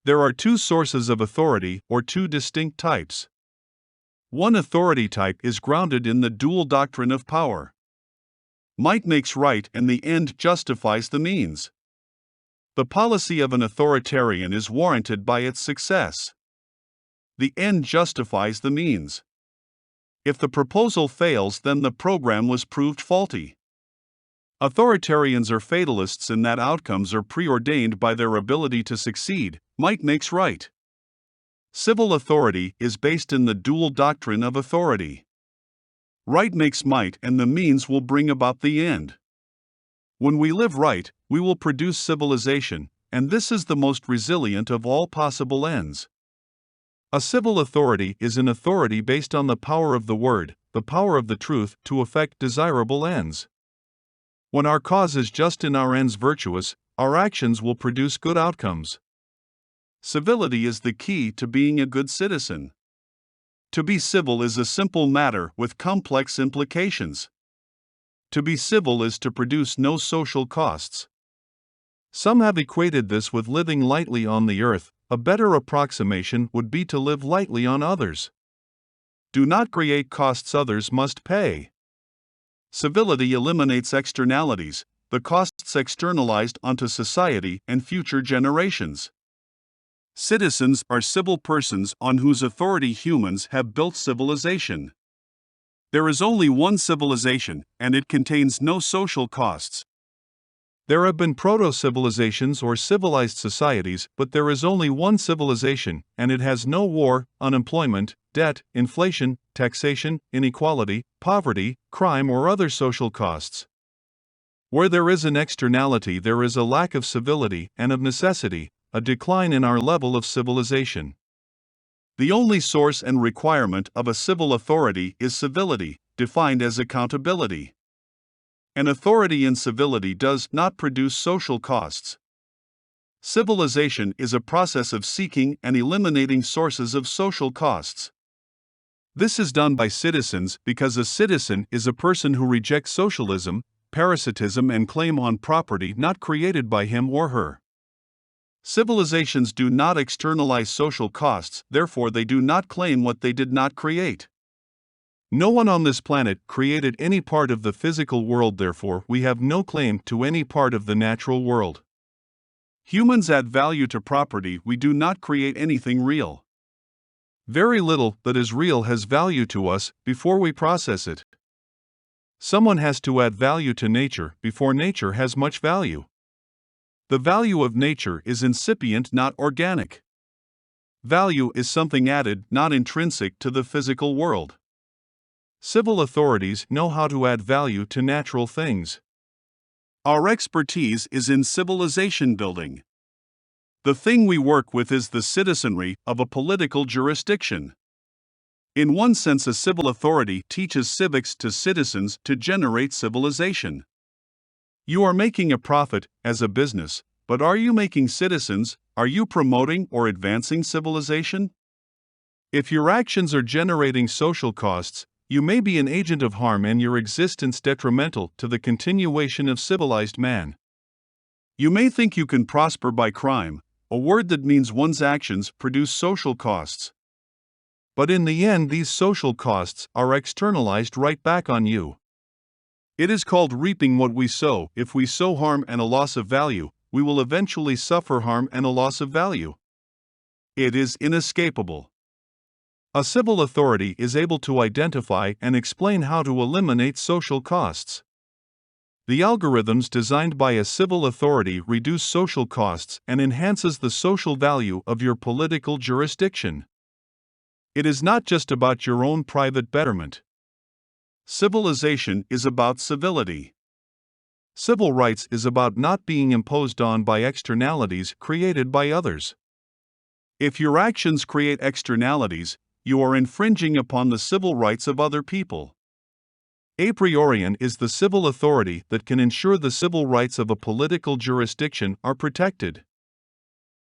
There are two sources of authority, or two distinct types. One authority type is grounded in the dual doctrine of power. Might makes right and the end justifies the means. The policy of an authoritarian is warranted by its success. The end justifies the means. If the proposal fails, then the program was proved faulty. Authoritarians are fatalists in that outcomes are preordained by their ability to succeed. Might makes right. Civil authority is based in the dual doctrine of authority. Right makes might, and the means will bring about the end. When we live right, we will produce civilization, and this is the most resilient of all possible ends. A civil authority is an authority based on the power of the word, the power of the truth, to effect desirable ends. When our cause is just and our ends virtuous, our actions will produce good outcomes. Civility is the key to being a good citizen. To be civil is a simple matter with complex implications. To be civil is to produce no social costs. Some have equated this with living lightly on the earth. A better approximation would be to live lightly on others. Do not create costs others must pay. Civility eliminates externalities, the costs externalized onto society and future generations. Citizens are civil persons on whose authority humans have built civilization. There is only one civilization, and it contains no social costs. There have been proto-civilizations or civilized societies, but there is only one civilization, and it has no war, unemployment, debt, inflation, taxation, inequality, poverty, crime, or other social costs. Where there is an externality, there is a lack of civility, and of necessity, a decline in our level of civilization. The only source and requirement of a civil authority is civility, defined as accountability. An authority in civility does not produce social costs. Civilization is a process of seeking and eliminating sources of social costs. This is done by citizens because a citizen is a person who rejects socialism, parasitism, and claim on property not created by him or her. Civilizations do not externalize social costs, therefore they do not claim what they did not create. No one on this planet created any part of the physical world, therefore we have no claim to any part of the natural world. Humans add value to property, we do not create anything real. Very little that is real has value to us before we process it. Someone has to add value to nature before nature has much value. The value of nature is incipient, not organic. Value is something added, not intrinsic to the physical world. Civil authorities know how to add value to natural things. Our expertise is in civilization building. The thing we work with is the citizenry of a political jurisdiction. In one sense, a civil authority teaches civics to citizens to generate civilization. You are making a profit as a business, but are you making citizens? Are you promoting or advancing civilization? If your actions are generating social costs, you may be an agent of harm and your existence detrimental to the continuation of civilized man. You may think you can prosper by crime, a word that means one's actions produce social costs. But in the end, these social costs are externalized right back on you. It is called reaping what we sow. If we sow harm and a loss of value, we will eventually suffer harm and a loss of value. It is inescapable. A civil authority is able to identify and explain how to eliminate social costs. The algorithms designed by a civil authority reduce social costs and enhances the social value of your political jurisdiction. It is not just about your own private betterment. Civilization is about civility. Civil rights is about not being imposed on by externalities created by others. If your actions create externalities, you are infringing upon the civil rights of other people. Authoritarian is the civil authority that can ensure the civil rights of a political jurisdiction are protected.